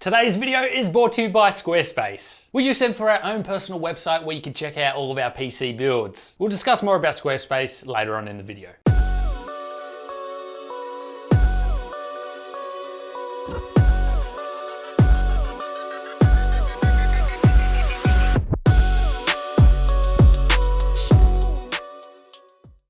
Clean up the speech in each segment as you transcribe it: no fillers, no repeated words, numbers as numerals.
Today's video is brought to you by Squarespace. We use them for our own personal website where you can check out all of our PC builds. We'll discuss more about Squarespace later on in the video.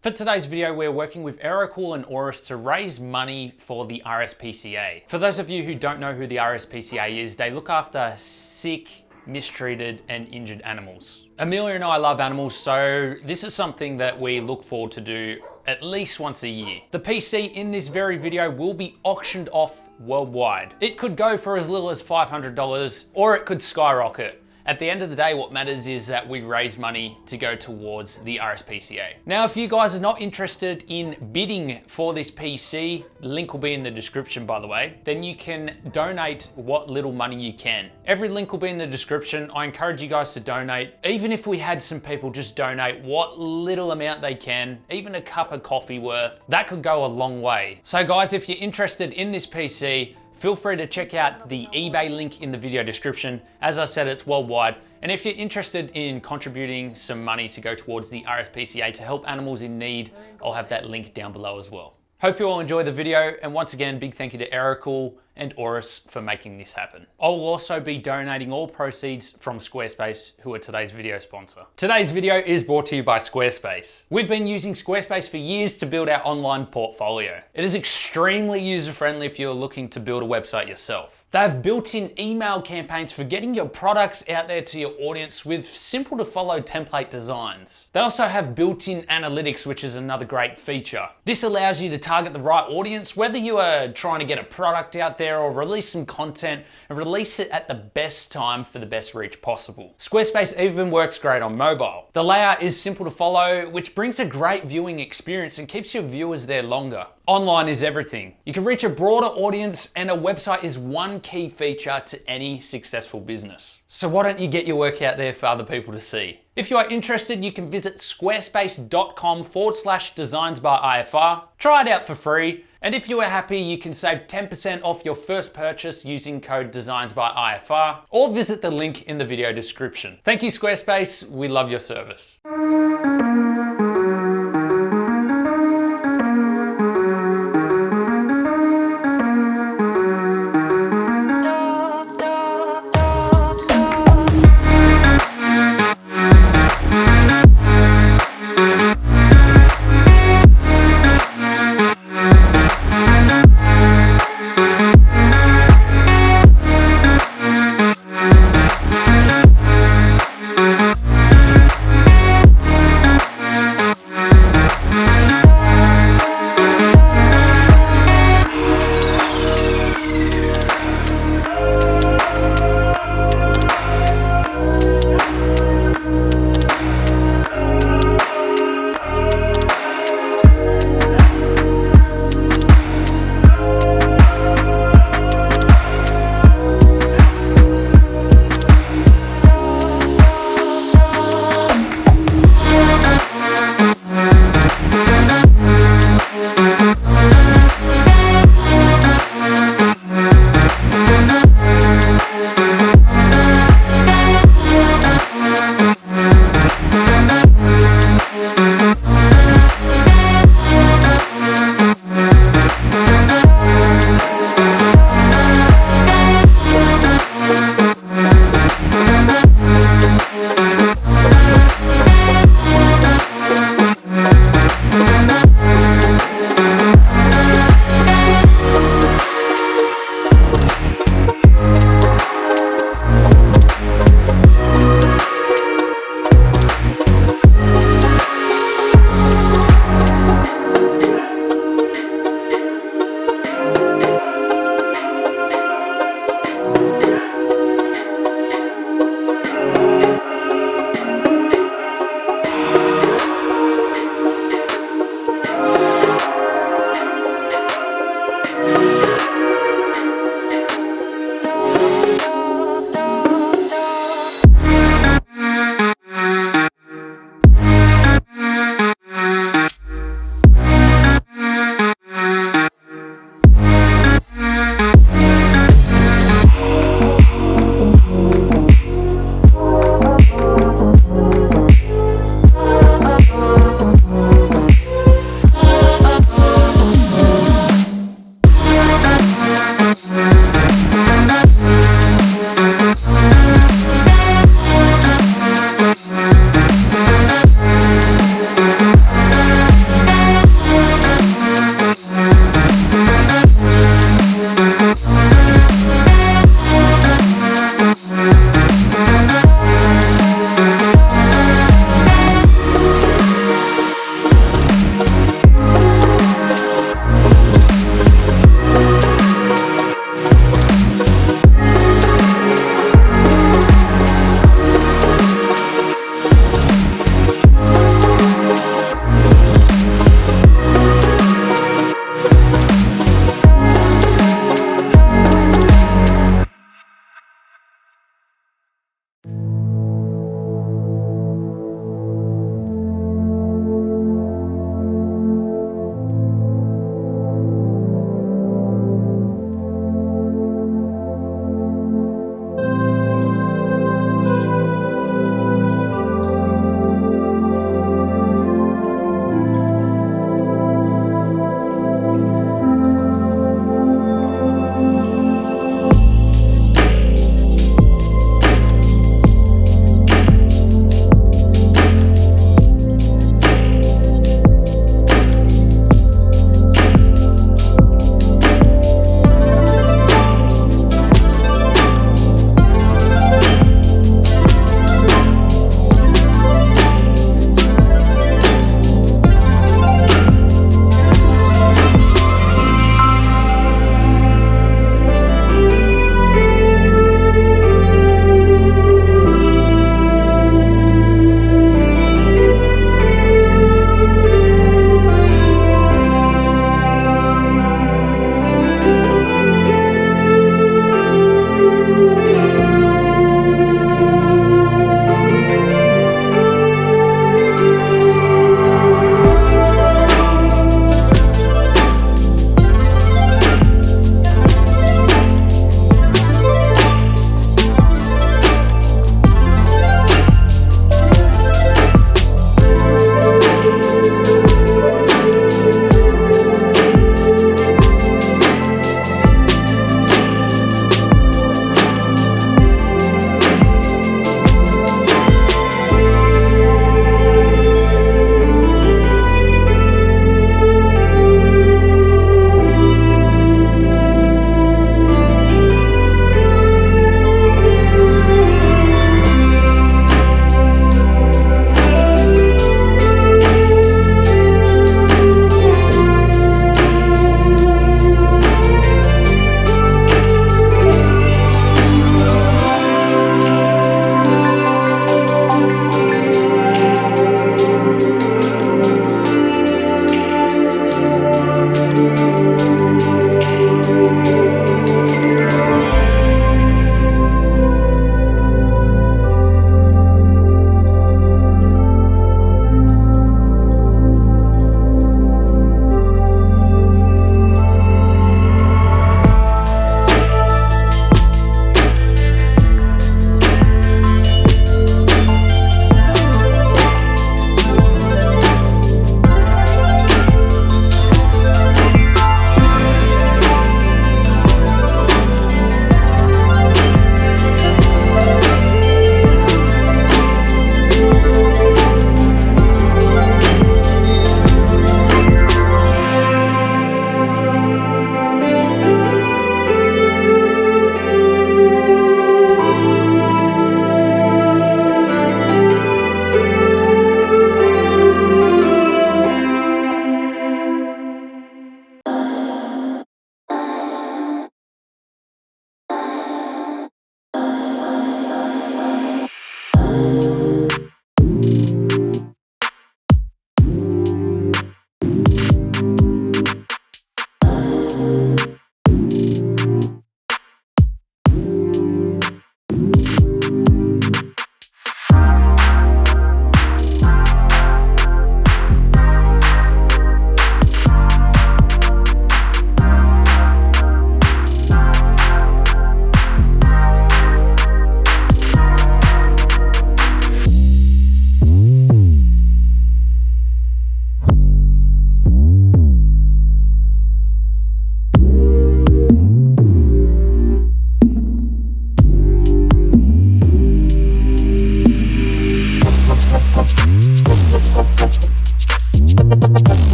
For today's video, we're working with Aerocool and Aorus to raise money for the RSPCA. For those of you who don't know who the RSPCA is, they look after sick, mistreated, and injured animals. Amelia and I love animals, so this is something that we look forward to do at least once a year. The PC in this very video will be auctioned off worldwide. It could go for as little as $500, or it could skyrocket. At the end of the day, what matters is that we raise money to go towards the RSPCA. Now, if you guys are not interested in bidding for this PC, link will be in the description, by the way, then you can donate what little money you can. Every link will be in the description. I encourage you guys to donate. Even if we had some people just donate what little amount they can, even a cup of coffee worth, that could go a long way. So guys, if you're interested in this PC, feel free to check out the eBay link in the video description. As I said, it's worldwide. And if you're interested in contributing some money to go towards the RSPCA to help animals in need, I'll have that link down below as well. Hope you all enjoy the video. And once again, big thank you to Aerocool and Aorus for making this happen. I will also be donating all proceeds from Squarespace, who are today's video sponsor. Today's video is brought to you by Squarespace. We've been using Squarespace for years to build our online portfolio. It is extremely user-friendly if you're looking to build a website yourself. They have built-in email campaigns for getting your products out there to your audience with simple to follow template designs. They also have built-in analytics, which is another great feature. This allows you to target the right audience, whether you are trying to get a product out there or release some content and release it at the best time for the best reach possible. Squarespace even works great on mobile. The layout is simple to follow, which brings a great viewing experience and keeps your viewers there longer. Online is everything. You can reach a broader audience, and a website is one key feature to any successful business. So why don't you get your work out there for other people to see? If you are interested, you can visit squarespace.com/designs-by-IFR. Try it out for free. And if you are happy, you can save 10% off your first purchase using code designs-by-IFR, or visit the link in the video description. Thank you, Squarespace. We love your service.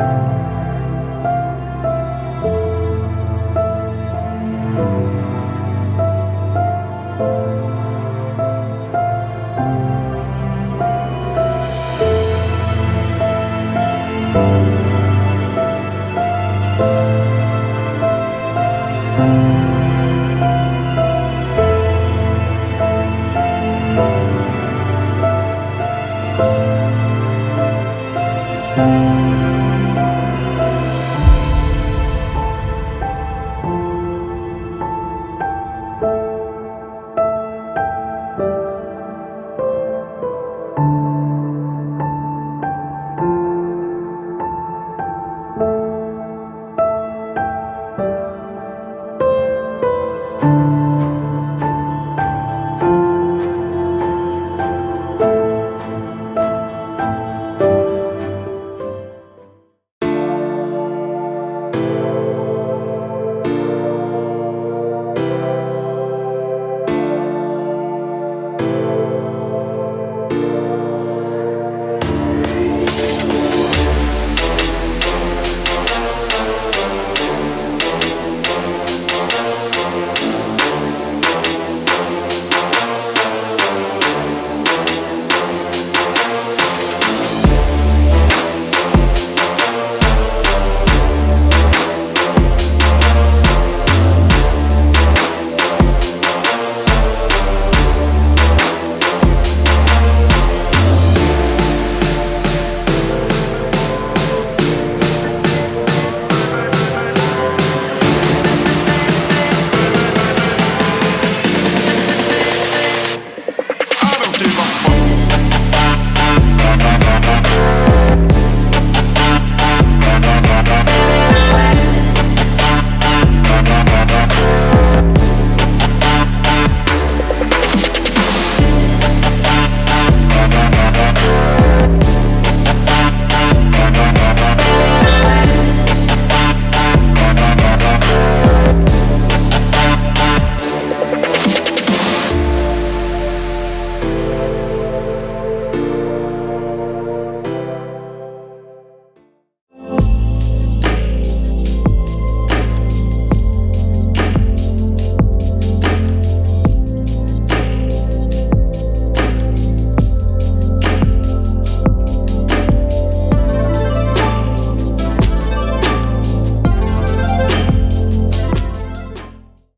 you.